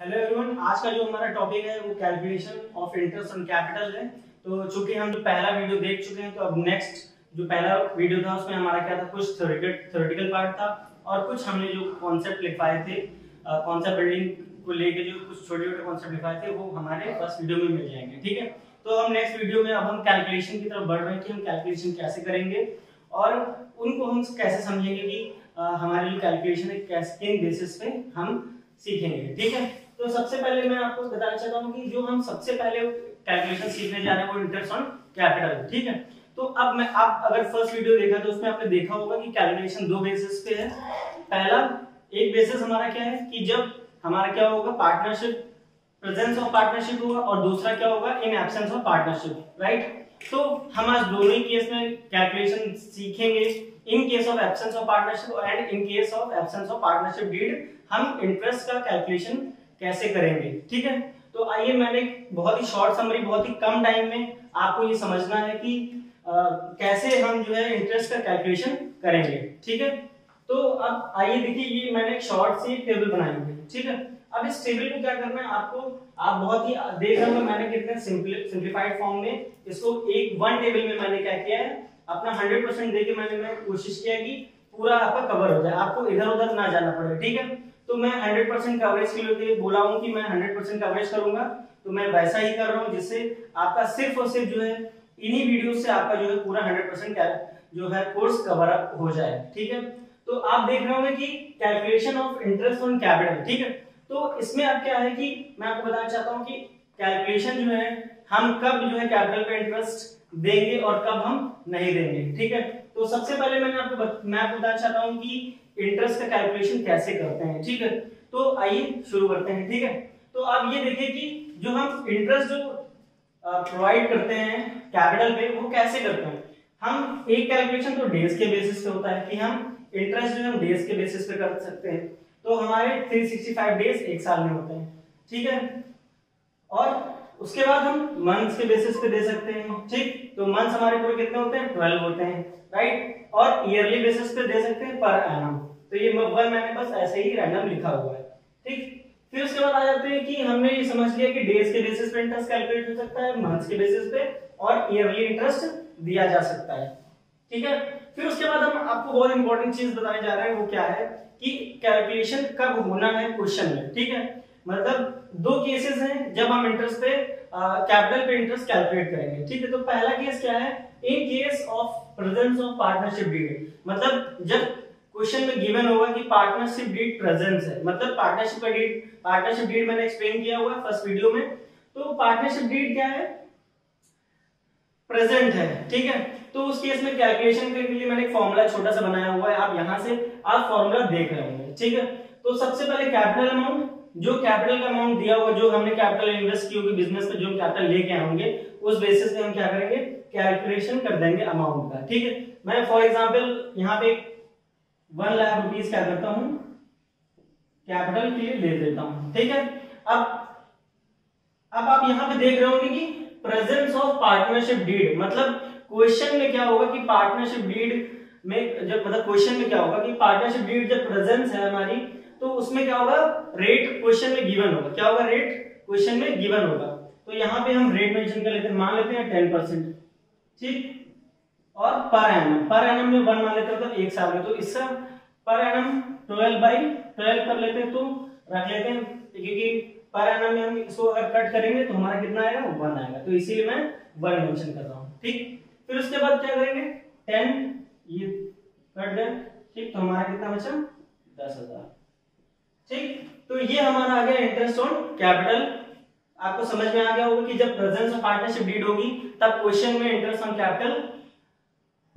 Hello everyone, आज का जो हमारा टॉपिक है वो calculation of interest on capital है। तो चूंकि हम जो पहला वीडियो देख चुके हैं, तो अब नेक्स्ट जो पहला वीडियो था उसमें हमारा क्या था, कुछ थ्योरेटिकल पार्ट था और कुछ हमने जो कॉन्सेप्ट लिखवाए थे, कॉन्सेप्ट बिल्डिंग को लेके जो कुछ छोटे छोटे कॉन्सेप्ट लिखवाए थे वो हमारे फर्स्ट वीडियो में मिल जाएंगे। ठीक है, तो हम नेक्स्ट वीडियो में अब हम कैलकुलेशन की तरफ बढ़ रहे हैं कि हम कैलकुलेशन कैसे करेंगे और उनको हम कैसे समझेंगे कि हमारी जो कैलकुलेशन है किन बेसिस पे हम सीखेंगे। ठीक है, तो सबसे पहले मैं आपको बताना चाहता हूँ कि जो हम सबसे पहले कैलकुलेशन सीखने जा रहे हैं वो इंटरेस्ट ऑन कैपिटल। ठीक है, तो अब मैं आप अगर फर्स्ट वीडियो देखा तो उसमें आपने देखा होगा कि कैलकुलेशन दो बेसिस पे है। पहला एक बेसिस हमारा क्या है कि जब हमारा क्या होगा, पार्टनरशिप, प्रेजेंस ऑफ पार्टनरशिप होगा, और दूसरा क्या होगा, in absence of partnership. Right, तो हम आज दोनों ही केस में कैलकुलेशन सीखेंगे। In case of absence of partnership and in case of absence of partnership deed हम इंटरेस्ट का कैलकुलेशन कैसे करेंगे। ठीक है, तो आइए, मैंने बहुत ही शॉर्ट समरी, बहुत ही कम टाइम में आपको ये समझना है कि कैसे हम जो है इंटरेस्ट का कैलकुलेशन करेंगे। ठीक है, तो अब आइए देखिए, ये मैंने एक शॉर्ट सी टेबल बनाई है। ठीक है, अब इस टेबल को क्या करना है आपको, आप बहुत ही देख रहे होंगे मैंने कितने सिंपलीफाइड फॉर्म में इसको एक वन टेबल में मैंने क्या किया है, अपना 100% देके मैंने कोशिश किया कि पूरा आपका कवर हो जाए, आपको इधर उधर ना जाना पड़े। ठीक है, तो मैं 100% कवरेज के लिए बोला हूं कि मैं 100% कवरेज करूंगा, तो मैं वैसा ही कर रहा हूं जिससे आपका सिर्फ और सिर्फ जो है इन्हीं वीडियो से आपका जो है पूरा 100% जो है कोर्स कवर अप हो जाए। ठीक है, तो आप देख रहे होंगे कि calculation of interest on capital. ठीक है, तो इसमें अब क्या है कि मैं आपको बताना चाहता हूं कि कैलकुलेशन जो है हम कब जो है कैपिटल पे इंटरेस्ट देंगे और कब हम नहीं देंगे। ठीक है, तो सबसे पहले मैं आपको बताना चाहता हूं कि इंटरेस्ट का कैलकुलेशन कैसे करते हैं। ठीक है, तो आइए शुरू करते हैं। ठीक है, तो आप ये देखिए कि जो हम इंटरेस्ट जो प्रोवाइड करते हैं कैपिटल पे वो कैसे करते हैं। हम एक कैलकुलेशन तो डेज के बेसिस पे होता है कि हम इंटरेस्ट जो है हम डेज के बेसिस पे कर सकते हैं, तो हमारे 365 डेज एक साल में होते हैं। ठीक है, और उसके बाद हम मंथ्स के बेसिस पे दे सकते हैं। ठीक, तो मंथ्स हमारे पूरे कितने होते हैं, 12 होते हैं। राइट, और ईयरली बेसिस पे दे सकते हैं पर एनम, तो ये मैंने बस ऐसे ही रैंडम लिखा हुआ है। ठीक, फिर उसके बाद आ जाते हैं कि हमने ये समझ लिया कि डेज के बेसिस पे इंटरेस्ट कैलकुलेट हो सकता है, मंथ्स के बेसिस पे, और ईयरली इंटरेस्ट दिया जा सकता है। ठीक है, फिर उसके बाद हम आपको बहुत इंपॉर्टेंट चीज बताने जा रहे हैं, वो क्या है कि कैलकुलेशन कब होना है क्वेश्चन में। ठीक है, मतलब दो केसेस हैं जब हम इंटरेस्ट पे कैपिटल पे इंटरेस्ट कैलकुलेट करेंगे। ठीक है, तो पहला केस क्या है, in case of presence of partnership deed, मतलब जब क्वेश्चन में गिवन होगा कि पार्टनरशिप डीड प्रेजेंस है, मतलब पार्टनरशिप डीड मैंने एक्सप्लेन किया हुआ है फर्स्ट वीडियो में। तो पार्टनरशिप डीड क्या है, प्रेजेंट है। ठीक है, तो उस केस में कैलकुलेशन के लिए मैंने एक फॉर्मूला छोटा सा बनाया हुआ है, आप यहां से आप फॉर्मूला देख रहे होंगे। ठीक है, तो सबसे पहले कैपिटल अमाउंट, जो कैपिटल का अमाउंट दिया हुआ, जो हमने कैपिटल इन्वेस्ट की होगी बिजनेस में, जो कैपिटल लेके आएंगे उस बेसिस पे हम क्या करेंगे, कैलकुलेशन कर देंगे अमाउंट का। ठीक है, मैं फॉर एग्जांपल यहाँ पे 1 लाख रुपीस क्या करता हूं, कैपिटल के लिए ले देता हूं। ठीक है, अब आप यहाँ पे देख रहे होंगे कि प्रेजेंस ऑफ पार्टनरशिप डीड, मतलब क्वेश्चन में क्या होगा कि पार्टनरशिप डीड में जब, मतलब क्वेश्चन में क्या होगा कि पार्टनरशिप डीड जब प्रेजेंस है हमारी, तो उसमें क्या होगा, रेट क्वेश्चन में गिवन होगा। क्या होगा, रेट क्वेश्चन में गिवन होगा। तो यहाँ पे हम रेट मेंशन कर लेते हैं, मान लेते हैं 10%। ठीक, और पर एनम में 1 मान लेते हैं, तो एक साल में, तो इससे पर एनम 12/12 कर लेते हैं, तो रख लेते हैं, क्योंकि पर एनम में हम इसको अगर कट करेंगे तो हमारा कितना आएगा, 1 आएगा, तो इसीलिए मैं 1 मेंशन कर रहा हूँ। ठीक, फिर उसके बाद क्या करेंगे, 10 ये कट दें। ठीक, तो हमारा कितना बचा, 10,000। ठीक, तो ये हमारा आ गया इंटरेस्ट ऑन कैपिटल। आपको समझ में आ गया होगा कि जब प्रेजेंस ऑफ पार्टनरशिप डीड होगी तब क्वेश्चन में इंटरेस्ट ऑन कैपिटल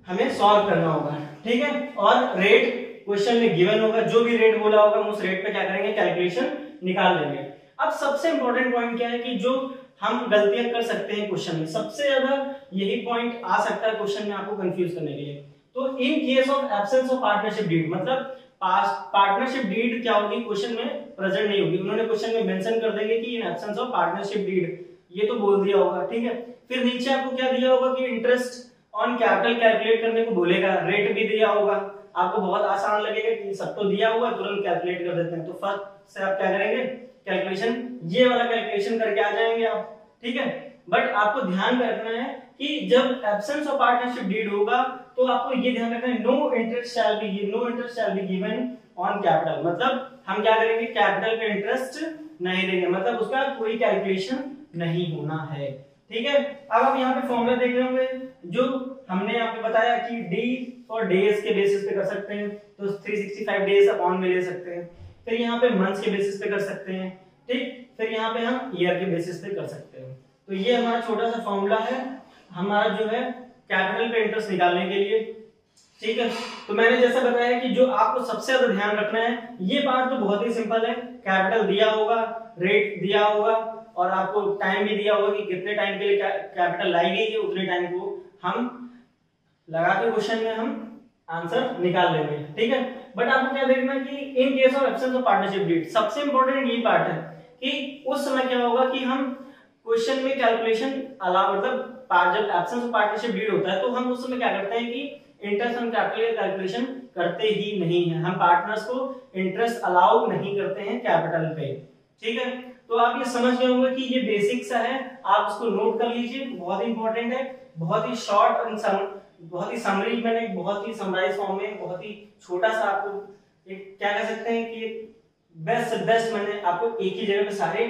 हमें सॉल्व करना होगा। ठीक है, और रेट क्वेश्चन में गिवन होगा, जो भी रेट बोला होगा हम उस रेट पे क्या करेंगे, कैलकुलेशन निकाल देंगे। अब सबसे इंपॉर्टेंट पॉइंट क्या है कि जो हम गलतियां कर सकते हैं क्वेश्चन में, सबसे ज्यादा यही पॉइंट आ सकता है क्वेश्चन में आपको कंफ्यूज करने के लिए। तो in case of absence of partnership deed, मतलब पार्टनरशिप डीड क्या होगी, क्वेश्चन में प्रेजेंट नहीं होगी, उन्होंने क्वेश्चन में मेंशन कर देंगे कि in absence of partnership deed, ये तो बोल दिया होगा। ठीक है, फिर नीचे आपको क्या दिया होगा कि इंटरेस्ट ऑन कैपिटल कैलकुलेट करने को बोलेगा, रेट भी दिया होगा। आपको बहुत आसान लगेगा कि सब तो दिया हुआ, तुरंत कैलकुलेट कर देते हैं, तो फर्स्ट से आप क्या करेंगे, कैलकुलेशन, ये वाला कैलकुलेशन करके आ जाएंगे आप, ठीक है। बट आपको ध्यान रखना है कि जब एब्सेंस ऑफ पार्टनरशिप डीड होगा तो आपको ये ध्यान रखना है no interest shall be given on capital, मतलब हम क्या करेंगे, कैपिटल पे इंटरेस्ट नहीं देंगे, मतलब उसका कोई कैलकुलेशन नहीं होना है, ठीक है। अब आप यहाँ पे फॉर्मूला देख रहे होंगे जो हमने आपको बताया कि डी फॉर डेज के बेसिस पे कर सकते हैं, तो 365 डेज अपॉन में ले सकते हैं, फिर यहाँ पे मंथ्स के बेसिस पे कर सकते हैं, ठीक, फिर यहाँ पे हम ईयर के बेसिस पे कर सकते हैं। तो ये हमारा छोटा सा फॉर्मूला है हमारा जो है कैपिटल पे इंटरेस्ट निकालने के लिए, ठीक है। तो मैंने जैसा बताया कि जो आपको सबसे ज्यादा ध्यान रखना है, ये पार्ट तो बहुत ही सिंपल है, कैपिटल दिया होगा, रेट दिया होगा और आपको टाइम भी दिया होगा कि कितने टाइम के लिए कैपिटल लाई गई है, उतने टाइम को हम लगा के क्वेश्चन में हम आंसर निकाल लेंगे, ठीक है। बट आपको क्या देखना है कि in case of absence of partnership deed, सबसे इंपॉर्टेंट ये पार्ट है कि उस समय क्या होगा कि हम क्वेश्चन में कैलकुलेशन अलाउ, मतलब जब एब्सेंस ऑफ पार्टनरशिप डीड होता है तो हम उस समय क्या करते हैं कि इंटरेस्ट ऑन कैपिटल का कैलकुलेशन करते ही नहीं है, हम पार्टनर्स को इंटरेस्ट अलाउ नहीं करते हैं कैपिटल पे, ठीक है। तो आप ये समझ गए होंगे कि ये बेसिक सा है, आप उसको नोट कर लीजिए, बहुत ही इंपॉर्टेंट है, बहुत ही शॉर्ट और बहुत ही समरी, मैंने बहुत ही समराइज फॉर्म में बहुत ही छोटा सा आपको एक क्या कह सकते हैं कि बेस्ट मैंने आपको एक ही जगह पे सारे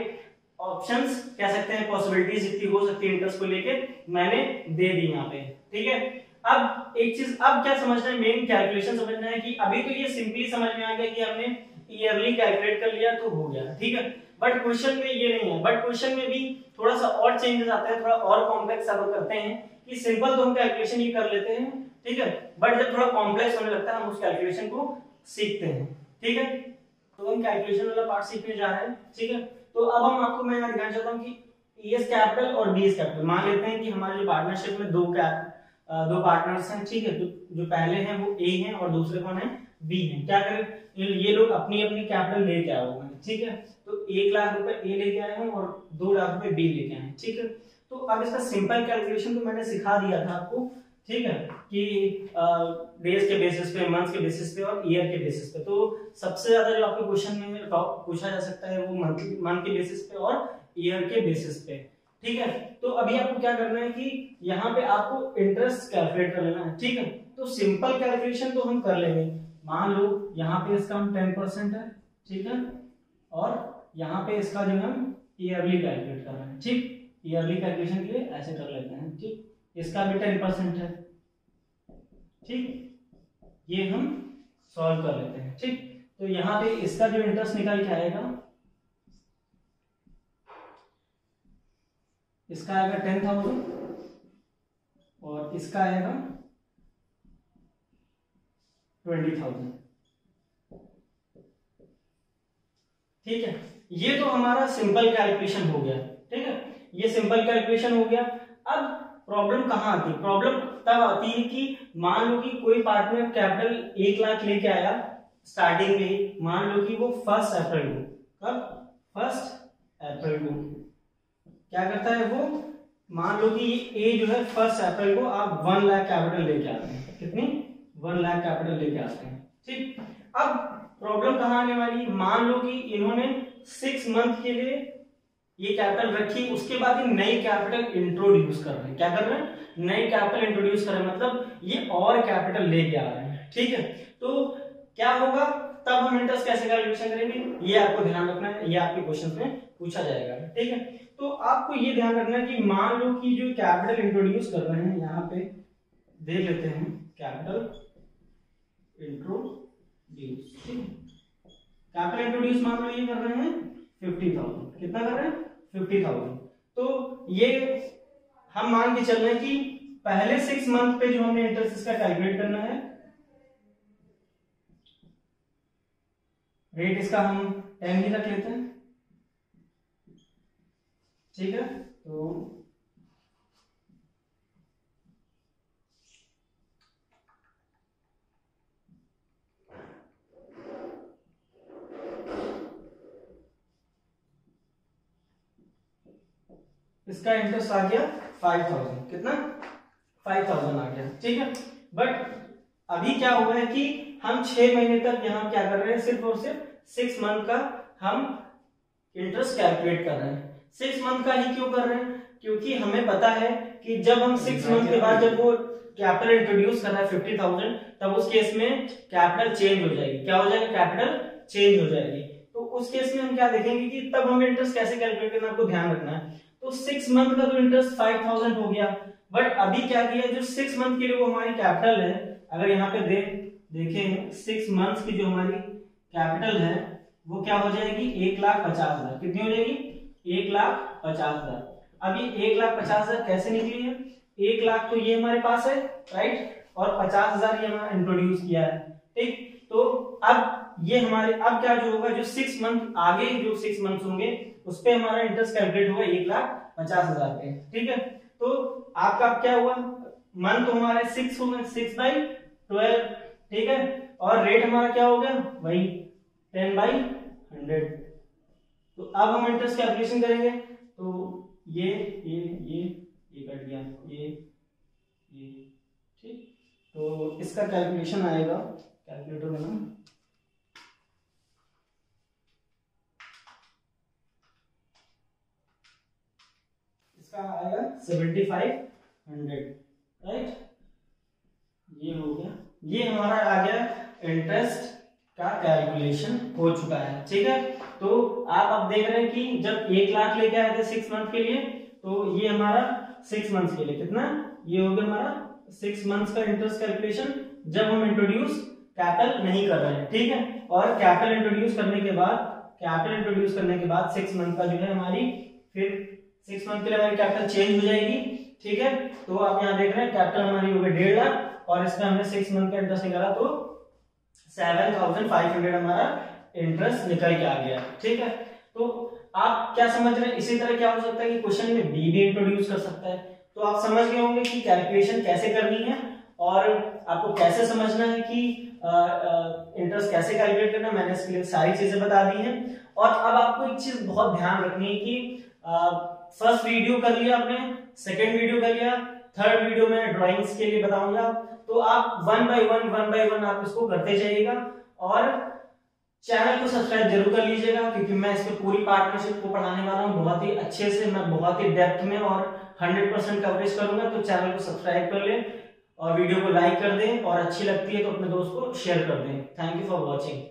ऑप्शंस कह सकते हैं, पॉसिबिलिटीज जितनी हो सकती है इंटरेस्ट को लेके मैंने दे दी यहाँ पे, ठीक है। अब एक चीज अब क्या समझना है, मेन कैलकुलेशन समझना है कि अभी तो ये सिंपली समझ में आ गया कि हमने ईयरली कैलकुलेट कर लिया तो हो गया, ठीक है। बट क्वेश्चन में ये नहीं है, बट क्वेश्चन में भी थोड़ा सा और चेंजेस आते हैं, थोड़ा और कॉम्प्लेक्स सब करते हैं कि सिंपल तो हम कैलकुलेशन ही कर लेते हैं, ठीक है, बट जब थोड़ा कॉम्प्लेक्स होने लगता है हम उस कैलकुलेशन को सीखते हैं, ठीक है। तो हम कैलकुलेशन वाला पार्ट सीखने जा रहे हैं, ठीक है। तो अब हम आपको मैं दिखाना चाहता हूँ कि ईएस कैपिटल और बीएस कैपिटल, मान लेते हैं कि हमारे जो पार्टनरशिप में दो पार्टनर्स हैं, ठीक है, जो पहले हैं वो ए हैं और दूसरे कौन है, बी हैं। क्या करें, ये लोग अपनी अपनी कैपिटल लेके आए हुए हैं, ठीक है। तो 1 लाख रुपए ए लेके आए हैं और 2 लाख रुपए बी लेके आए हैं, ठीक है। तो अब इसका सिंपल कैलकुलेशन तो मैंने सिखा दिया था आपको, ठीक है, कि डेज के बेसिस पे, मंथ्स के बेसिस पे और ईयर के बेसिस पे। तो सबसे ज्यादा जो आपके क्वेश्चन में पूछा जा सकता है वो मंथ के बेसिस पे और ईयर के बेसिस पे, ठीक है। तो अभी आपको क्या करना है कि यहाँ पे आपको इंटरेस्ट कैलकुलेट कर लेना है, ठीक है। तो सिंपल कैलकुलेशन तो हम कर लेंगे, मान लो यहाँ पे इसका हम 10% है, ठीक है, और यहाँ पे इसका जो हम ईयरली कैलकुलेट कर रहे हैं, ठीक, ईयरली कैलकुलेशन के लिए ऐसे कर लेते हैं, ठीक, इसका भी 10% है, ठीक, ये हम सॉल्व कर लेते हैं, ठीक। तो यहाँ पे इसका जो इंटरेस्ट निकल के आएगा, इसका आएगा 10,000 और इसका आएगा 20,000, ठीक है। ये तो हमारा सिंपल कैलकुलेशन हो गया, ठीक है, ये सिंपल कैलकुलेशन हो गया। अब प्रॉब्लम कहाँ आती है, प्रॉब्लम तब आती है कि मान लो कि कोई पार्टनर कैपिटल 1 लाख लेके आया स्टार्टिंग में ही, मान लो कि वो 1 अप्रैल को, कब, 1 अप्रैल को क्या करता है वो, मान लो कि ए जो है 1 अप्रैल को आप 1 लाख कैपिटल लेके आते हैं, कितनी, 1 लाख कैपिटल लेके आते हैं, ठीक। अब प्रॉब्लम कहाँ आने वाली है, मान लो कि इन्होंने 6 मंथ के लिए ये कैपिटल रखी, उसके बाद ये नई कैपिटल इंट्रोड्यूस कर रहे हैं, क्या कर रहे हैं, नई कैपिटल इंट्रोड्यूस कर रहे हैं, मतलब ये और कैपिटल लेके आ रहे हैं, ठीक है। तो क्या होगा, तब हम इंटरेस्ट कैसे कैलकुलेशन करेंगे, ये आपको ध्यान रखना है, ये आपके क्वेश्चन में पूछा जाएगा, ठीक है। तो आपको ये ध्यान रखना है कि मान लो कि जो कैपिटल इंट्रोड्यूस कर रहे हैं, यहाँ पे देख लेते हैं, कैपिटल इंट्रोड्यूस, कैपिटल इंट्रोड्यूस मान लो ये कर रहे हैं 50,000, कितना कर रहे हैं, 50,000। तो ये हम मान के चल रहे हैं कि पहले 6 मंथ पे जो हमने इंटरेस्ट इसका कैलकुलेट करना है, रेट इसका हम 10 ही रख लेते हैं, ठीक है। तो इसका इंटरेस्ट आ गया 5,000, कितना, 5,000 आ गया, ठीक है। बट अभी क्या हुआ है कि हम 6 महीने तक यहाँ क्या कर रहे हैं, सिर्फ और सिर्फ 6 मंथ का हम इंटरेस्ट कैलकुलेट कर रहे हैं। 6 मंथ का ही क्यों कर रहे हैं? क्योंकि हमें पता है कि जब हम 6 मंथ के बाद जब वो कैपिटल इंट्रोड्यूस कर रहा है 50,000, तब उस केस में कैपिटल चेंज हो जाएगी। क्या हो जाएगा? कैपिटल चेंज हो जाएगी। तो उस केस में हम क्या देखेंगे कि तब हमें इंटरेस्ट कैसे कैलकुलेट करना है, आपको ध्यान रखना है। तो 6 मंथ का तो इंटरेस्ट 5,000 हो गया, बट अभी क्या किया, जो 6 मंथ के लिए वो हमारी कैपिटल है, अगर यहाँ पे देखें 6 मंथ्स की जो हमारी कैपिटल है वो क्या हो जाएगी? 1,50,000। कितनी हो जाएगी? 1,50,000। अब ये 1,50,000 कैसे निकली है? 1 लाख तो ये हमारे पास है, राइट, और 50,000 ये हमारा इंट्रोड्यूस किया है, ठीक। तो अब ये हमारे अब क्या जो होगा, जो 6 मंथ आगे जो 6 मंथ होंगे उस पे हमारा इंटरेस्ट कैलकुलेट होगा 1,50,000 पे, ठीक है। तो आपका क्या हुआ? मंथ तो हमारे 6 हो गए, 6/12, ठीक है, और रेट हमारा क्या हो गया? वही 10/100। तो अब हम इंटरेस्ट कैलकुलेशन करेंगे, तो ये कट गया, ये ठीक। तो इसका कैलकुलेशन आएगा, कैलकुलेटर में ना, इसका आएगा 7,500, राइट। ये हो गया, ये हमारा आ गया इंटरेस्ट का कैलकुलेशन हो चुका है, ठीक है। तो आप अब देख रहे हैं कि जब 1 लाख लेके आए थे 6 मंथ के लिए, तो ये हमारा 6 मंथ्स के लिए कितना, ये हो गया हमारा 6 मंथ्स का इंटरेस्ट कैलकुलेशन, जब हम इंट्रोड्यूस कैपिटल नहीं कर रहे हैं, ठीक है। और कैपिटल इंट्रोड्यूस करने के बाद 6 मंथ का जो है हमारी, फिर 6 मंथ के लिए हमारी कैपिटल चेंज हो जाएगी, ठीक है। तो आप यहाँ देख रहे हैं कैपिटल हमारी हो गई 1.5 लाख, और इसमें हमने 6 मंथ का इंटरेस्ट निकाला तो 7,500 हमारा इंटरेस्ट निकल के आ गया, ठीक है। तो आप क्या समझ रहे हैं? इसी तरह क्या हो सकता है कि क्वेश्चन में बी भी इंट्रोड्यूस कर सकता है। तो आप समझ गए होंगे कि कैलकुलेशन कैसे करनी है, और आपको कैसे समझना है कि इंटरेस्ट कैसे कैलकुलेट करना है। मैंने इसके लिए सारी चीजें बता दी हैं। और अब आपको एक चीज बहुत ध्यान रखनी है कि फर्स्ट वीडियो कर लिया आपने, सेकेंड वीडियो कर लिया, थर्ड वीडियो में ड्राइंग्स के लिए बताऊंगा, तो आप 1 बाय 1 आप इसको करते जाइएगा, और चैनल को सब्सक्राइब जरूर कर लीजिएगा, क्योंकि मैं इस पे पूरी पार्टनरशिप को पढ़ाने वाला हूँ बहुत ही अच्छे से, मैं बहुत ही डेप्थ में और 100% कवरेज करूंगा। तो चैनल को सब्सक्राइब कर लें और वीडियो को लाइक कर दें, और अच्छी लगती है तो अपने दोस्त को शेयर कर दें। Thank you for watching.